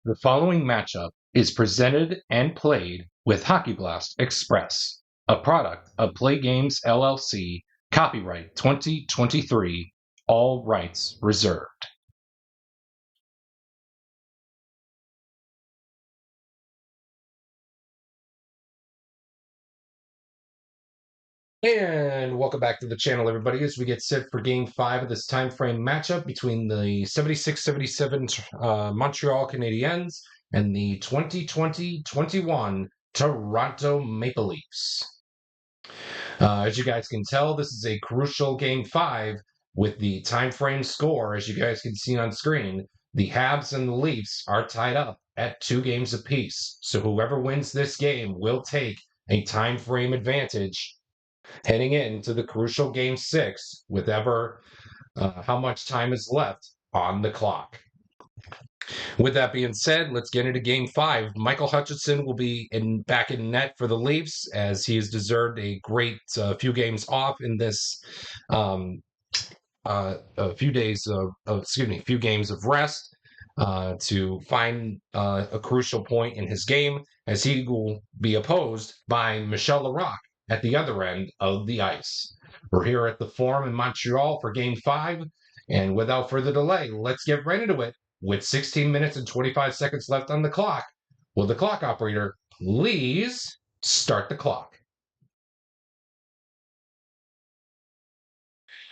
The following matchup is presented and played with Hockey Blast Express, a product of Play Games LLC, copyright 2023, all rights reserved. And welcome back to the channel, everybody, as we get set for Game 5 of this time frame matchup between the 76-77 Montreal Canadiens and the 2020-21 Toronto Maple Leafs. As you guys can tell, this is a crucial Game 5 with the time frame score, as you guys can see on screen. The Habs and the Leafs are tied up at 2 games apiece, so whoever wins this game will take a time frame advantage heading into the crucial Game 6 with how much time is left on the clock. With that being said, let's get into Game 5. Michael Hutchinson will be back in net for the Leafs, as he has deserved a great few games off in this few games of rest to find a crucial point in his game, as he will be opposed by Michel Laraque at the other end of the ice. We're here at the Forum in Montreal for Game 5, and without further delay, let's get right into it. With 16 minutes and 25 seconds left on the clock, will the clock operator please start the clock?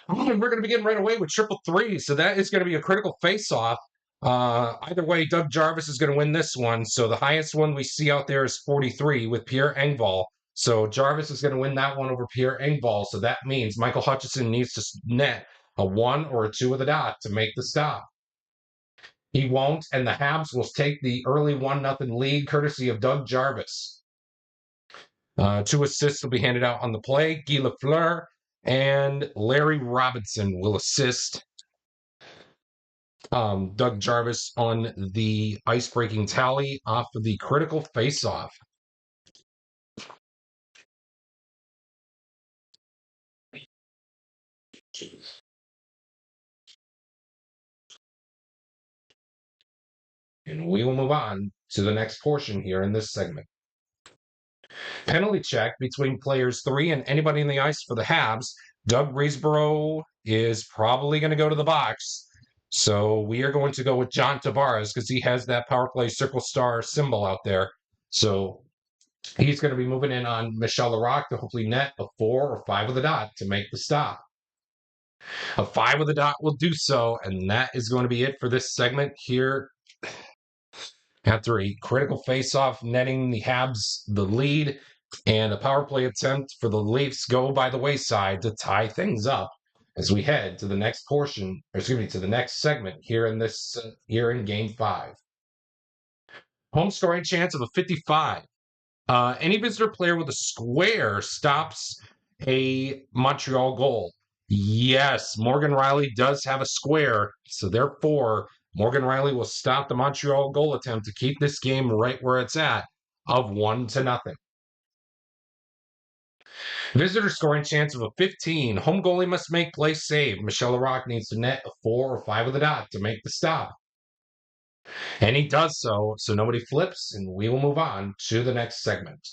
We're going to begin right away with triple three, so that is going to be a critical face-off. Either way, Doug Jarvis is going to win this one. So the highest one we see out there is 43 with Pierre Engvall. So Jarvis is going to win that one over Pierre Engvall. So that means Michael Hutchinson needs to net a 1 or a 2 with a dot to make the stop. He won't, and the Habs will take the early 1-0 lead courtesy of Doug Jarvis. 2 assists will be handed out on the play. Guy Lafleur and Larry Robinson will assist Doug Jarvis on the ice-breaking tally off of the critical face-off. And we will move on to the next portion here in this segment. Penalty check between players 3 and anybody in the ice for the Habs. Doug Riseborough is probably going to go to the box. So we are going to go with John Tavares because he has that power play circle star symbol out there. So he's going to be moving in on Michel Laraque to hopefully net a 4 or 5 with a dot to make the stop. A 5 with a dot will do so, and that is going to be it for this segment here. After a critical face-off, netting the Habs the lead, and a power play attempt for the Leafs go by the wayside to tie things up as we head to the next portion, to the next segment here in Game 5. Home scoring chance of a 55. Any visitor player with a square stops a Montreal goal. Yes, Morgan Rielly does have a square, so therefore Morgan Rielly will stop the Montreal goal attempt to keep this game right where it's at of 1-0. Visitor scoring chance of a 15. Home goalie must make play save. Michel Laraque needs to net a 4 or 5 with a dot to make the stop. And he does so nobody flips, and we will move on to the next segment.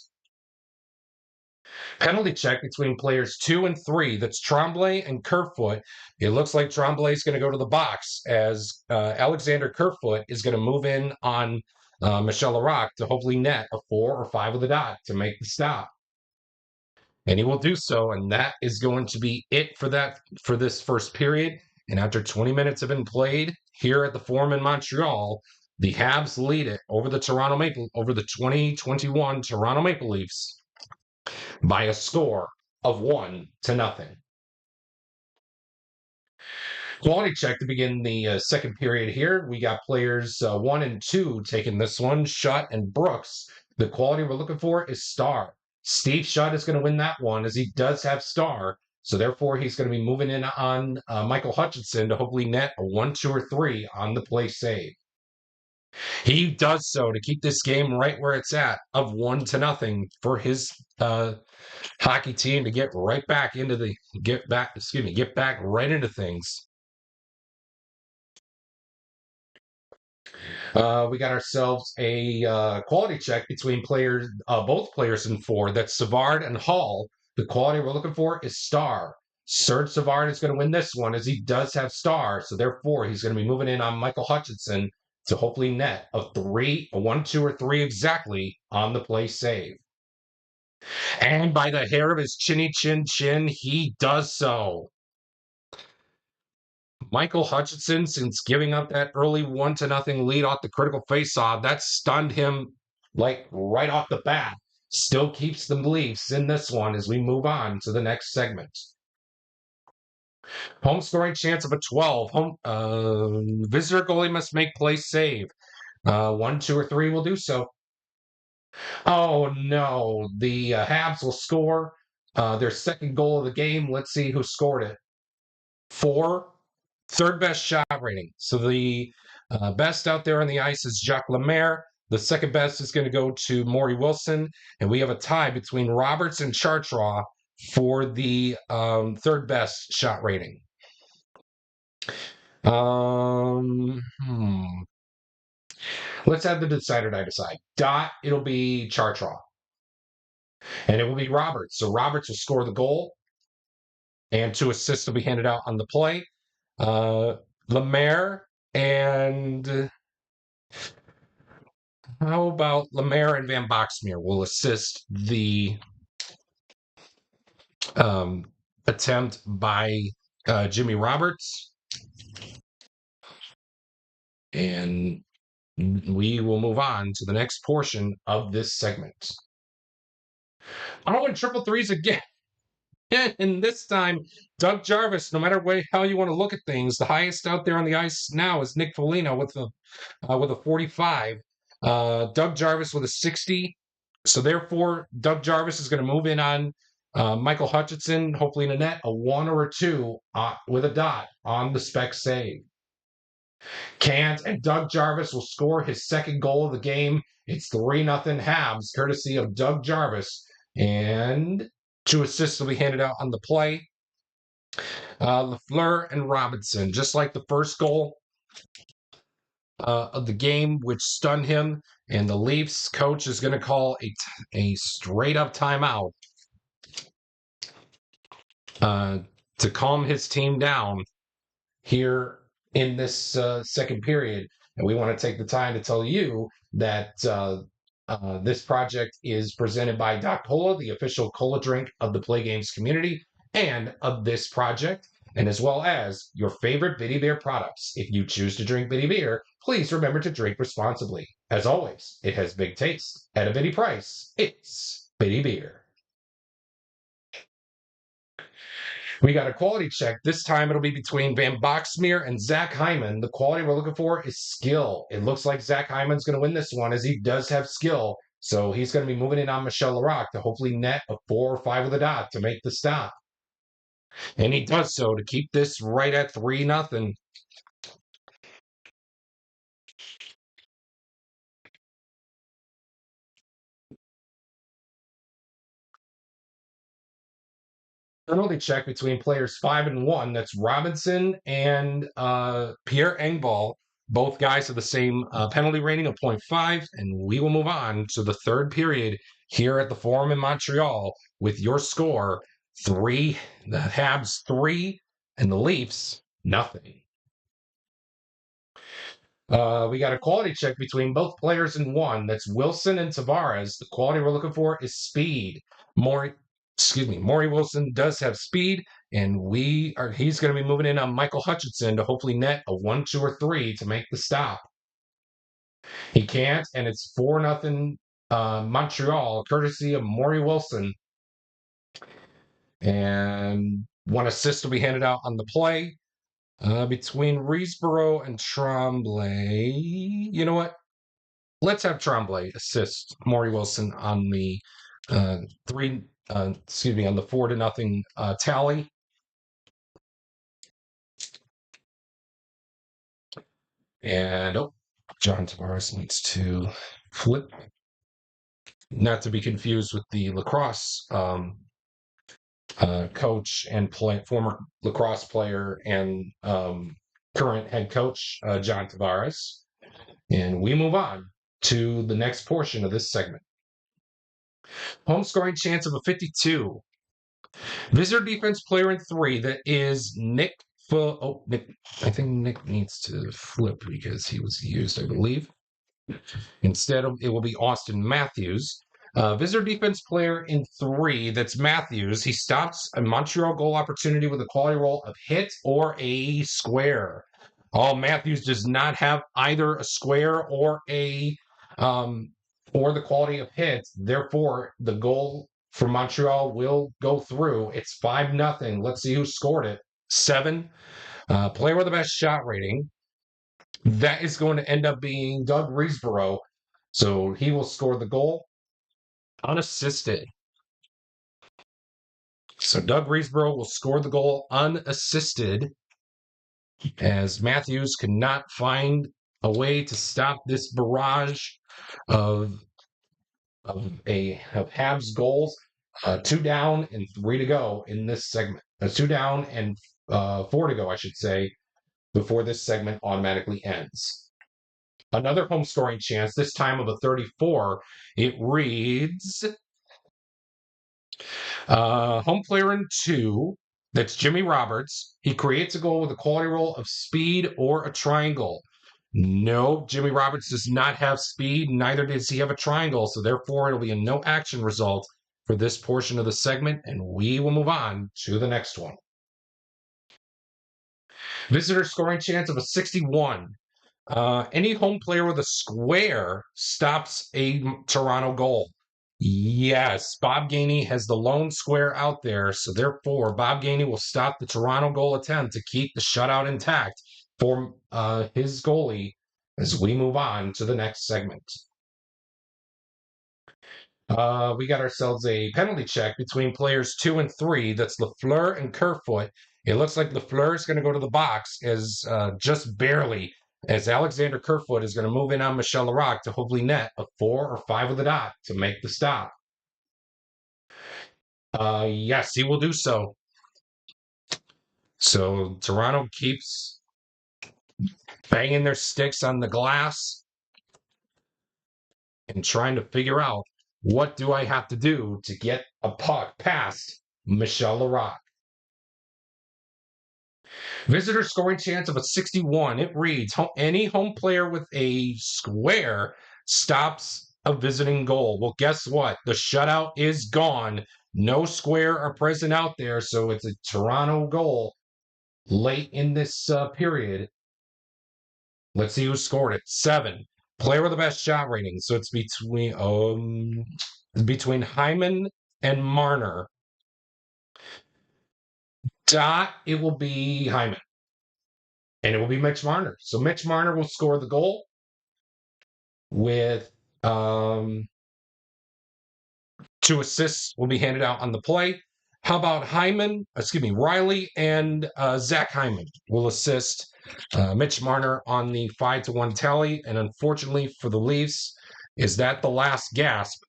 Penalty check between players 2 and 3. That's Tremblay and Kerfoot. It looks like Tremblay is going to go to the box as Alexander Kerfoot is going to move in on Michel Laraque to hopefully net a 4 or 5 with a dot to make the stop. And he will do so, and that is going to be it for this first period. And after 20 minutes have been played here at the Forum in Montreal, the Habs lead it over the 2021 Toronto Maple Leafs by a score of 1-0. Quality check to begin the second period here. We got players 1 and 2 taking this one, Shutt and Brooks. The quality we're looking for is star. Steve Shutt is going to win that one as he does have star. So therefore, he's going to be moving in on Michael Hutchinson to hopefully net a 1, 2, or 3 on the play save. He does so to keep this game right where it's at of 1-0 for his hockey team to get back right into things. We got ourselves a quality check between players, both players in four. That's Savard and Hall. The quality we're looking for is star. Serge Savard is going to win this one as he does have star. So therefore, he's going to be moving in on Michael Hutchinson to hopefully net a 1, 2, or 3 exactly on the play save. And by the hair of his chinny chin chin, he does so. Michael Hutchinson, since giving up that early 1-0 lead off the critical faceoff, that stunned him like right off the bat. Still keeps the Leafs in this one as we move on to the next segment. Home scoring chance of a 12. Visitor goalie must make play save. 1, 2, or 3 will do so. Oh no, the Habs will score their second goal of the game. Let's see who scored it. 4, third best shot rating. So the best out there on the ice is Jacques Lemaire. The second best is going to go to Maury Wilson. And we have a tie between Roberts and Chartraw for the third best shot rating. Let's have the decider die decide. Dot, it'll be Chartraw. And it will be Roberts. So Roberts will score the goal. And 2 assists will be handed out on the play. Lemaire and how about Lemaire and Van Boxmeer will assist the attempt by Jimmy Roberts. And we will move on to the next portion of this segment. Oh, and triple threes again. And this time, Doug Jarvis, no matter how you want to look at things, the highest out there on the ice now is Nick Foligno with a 45. Doug Jarvis with a 60. So therefore, Doug Jarvis is going to move in on Michael Hutchinson, hopefully in a net, a 1 or a 2 with a dot on the spec save. Can't, and Doug Jarvis will score his second goal of the game. It's 3-0 Habs, courtesy of Doug Jarvis. And 2 assists will be handed out on the play. Lafleur and Robinson, just like the first goal of the game, which stunned him, and the Leafs coach is going to call a straight up timeout to calm his team down here in this second period. And we want to take the time to tell you that this project is presented by Doc Cola, the official cola drink of the Play Games community and of this project, and as well as your favorite Bitty Beer products. If you choose to drink Bitty Beer, please remember to drink responsibly. As always, it has big taste at a bitty price. It's Bitty Beer. We got a quality check. This time it'll be between Van Boxmeer and Zach Hyman. The quality we're looking for is skill. It looks like Zach Hyman's going to win this one as he does have skill. So he's going to be moving in on Michel Larocque to hopefully net a 4 or 5 with a dot to make the stop. And he does so to keep this right at 3-0. Penalty check between players 5 and 1. That's Robinson and Pierre Engvall. Both guys have the same penalty rating of 0.5. And we will move on to the third period here at the Forum in Montreal with your score 3, the Habs 3, and the Leafs nothing. We got a quality check between both players in 1. That's Wilson and Tavares. The quality we're looking for is speed. Maury Wilson does have speed, and he's going to be moving in on Michael Hutchinson to hopefully net a 1, 2, or 3 to make the stop. He can't, and it's 4-0 Montreal, courtesy of Maury Wilson. And 1 assist will be handed out on the play. Between Riseborough and Tremblay, you know what? Let's have Tremblay assist Maury Wilson on the on the 4-0 tally. And John Tavares needs to flip, not to be confused with the lacrosse coach and former lacrosse player and current head coach John Tavares. And we move on to the next portion of this segment. Home scoring chance of a 52. Visitor defense player in 3, that is Nick. Nick. I think Nick needs to flip because he was used, I believe. Instead, it will be Austin Matthews. Visitor defense player in 3, that's Matthews. He stops a Montreal goal opportunity with a quality roll of hit or a square. Matthews does not have either a square or or the quality of hit. Therefore, the goal for Montreal will go through. It's 5-0. Let's see who scored it. 7. Player with the best shot rating. That is going to end up being Doug Riesborough. So he will score the goal unassisted. So Doug Riesborough will score the goal unassisted, as Matthews could not find a way to stop this barrage of Habs goals. 2 down and 3 to go in this segment. 2 down and 4 to go, I should say, before this segment automatically ends. Another home scoring chance, this time of a 34. It reads, home player in 2, that's Jimmy Roberts. He creates a goal with a quality roll of speed or a triangle. No, Jimmy Roberts does not have speed, neither does he have a triangle, so therefore it'll be a no action result for this portion of the segment, and we will move on to the next one. Visitor scoring chance of a 61. Any home player with a square stops a Toronto goal. Yes, Bob Gainey has the lone square out there, so therefore Bob Gainey will stop the Toronto goal attempt to keep the shutout intact for his goalie as we move on to the next segment. We got ourselves a penalty check between players 2 and 3. That's Lafleur and Kerfoot. It looks like Lafleur is going to go to the box as just barely, as Alexander Kerfoot is going to move in on Michel Larocque to hopefully net a 4 or 5 with the dot to make the stop. Yes, he will do so. So Toronto keeps banging their sticks on the glass and trying to figure out, what do I have to do to get a puck past Michel Larocque? Visitor scoring chance of a 61. It reads, any home player with a square stops a visiting goal. Well, guess what? The shutout is gone. No square are present out there, so it's a Toronto goal late in this period. Let's see who scored it. 7. Player with the best shot rating. So it's between Hyman and Marner. Dot, it will be Hyman. And it will be Mitch Marner. So Mitch Marner will score the goal with 2 assists will be handed out on the play. How about Riley and Zach Hyman will assist Mitch Marner on the 5-1 tally. And unfortunately for the Leafs, is that the last gasp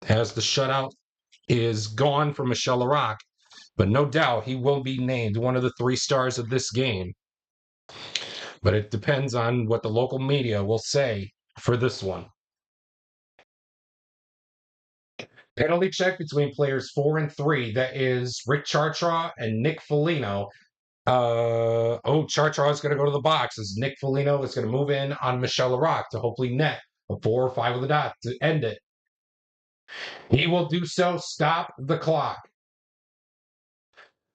as the shutout is gone from Michel Larocque. But no doubt he will be named one of the 3 stars of this game. But it depends on what the local media will say for this one. Penalty check between players 4 and 3. That is Rick Chartraw and Nick Foligno. Chartraw is going to go to the box as Nick Foligno is going to move in on Michel Larocque to hopefully net a 4 or 5 with a dot to end it. He will do so. Stop the clock.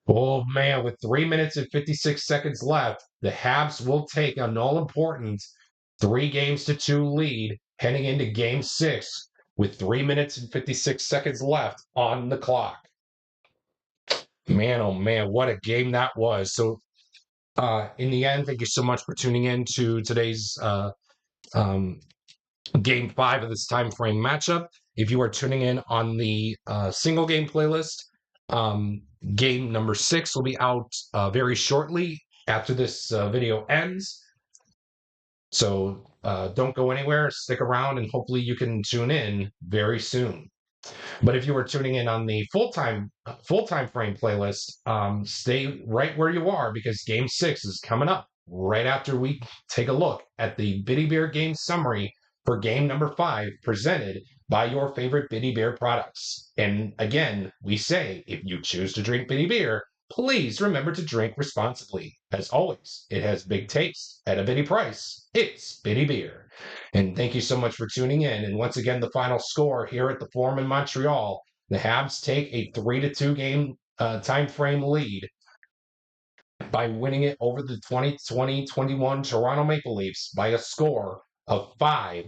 Oh, man, with 3 minutes and 56 seconds left, the Habs will take an all-important 3-2 lead heading into Game 6 with 3 minutes and 56 seconds left on the clock. Man, oh, man, what a game that was. So, in the end, thank you so much for tuning in to today's Game 5 of this time frame matchup. If you are tuning in on the single game playlist, game number 6 will be out very shortly after this video ends. So don't go anywhere. Stick around, and hopefully you can tune in very soon. But if you are tuning in on the full-time frame playlist, stay right where you are because Game 6 is coming up right after we take a look at the Bitty Beer game summary for game number 5 presented by your favorite Bitty Beer products. And again, we say if you choose to drink Bitty Beer, please remember to drink responsibly. As always, it has big taste at a bitty price. It's Bitty Beer. And thank you so much for tuning in. And once again, the final score here at the Forum in Montreal, the Habs take a 3-2 game time frame lead by winning it over the 2020-21 Toronto Maple Leafs by a score of 5-1.